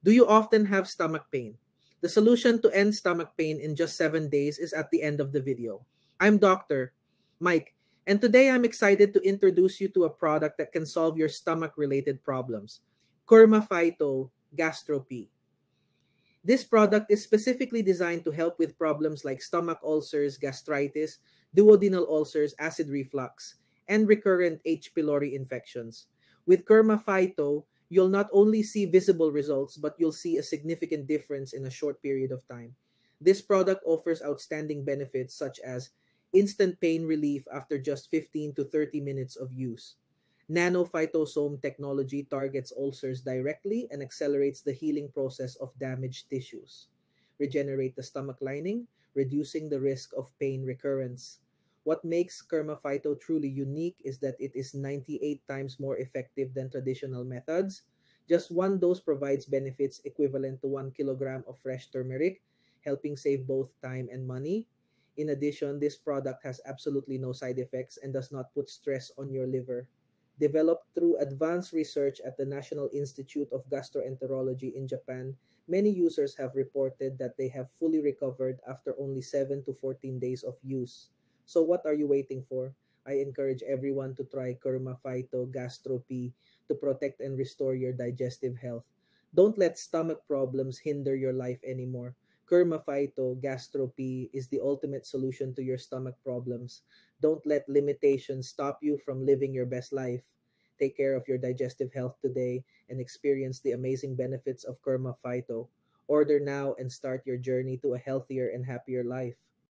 Do you often have stomach pain? The solution to end stomach pain in just 7 days is at the end of the video. I'm Dr. Mike, and today I'm excited to introduce you to a product that can solve your stomach-related problems. Kurma Phyto Gastropy. This product is specifically designed to help with problems like stomach ulcers, gastritis, duodenal ulcers, acid reflux, and recurrent H. pylori infections. With Kurma Phyto, you'll not only see visible results, but you'll see a significant difference in a short period of time. This product offers outstanding benefits such as instant pain relief after just 15 to 30 minutes of use. Nanophytosome technology targets ulcers directly and accelerates the healing process of damaged tissues. Regenerate the stomach lining, reducing the risk of pain recurrence. What makes Kermaphyto truly unique is that it is 98 times more effective than traditional methods. Just one dose provides benefits equivalent to 1 kilogram of fresh turmeric, helping save both time and money. In addition, this product has absolutely no side effects and does not put stress on your liver. Developed through advanced research at the National Institute of Gastroenterology in Japan, many users have reported that they have fully recovered after only 7 to 14 days of use. So what are you waiting for? I encourage everyone to try Kurma Phyto Gastropy to protect and restore your digestive health. Don't let stomach problems hinder your life anymore. Kurma Phyto Gastropy is the ultimate solution to your stomach problems. Don't let limitations stop you from living your best life. Take care of your digestive health today and experience the amazing benefits of Kurma Phyto. Order now and start your journey to a healthier and happier life.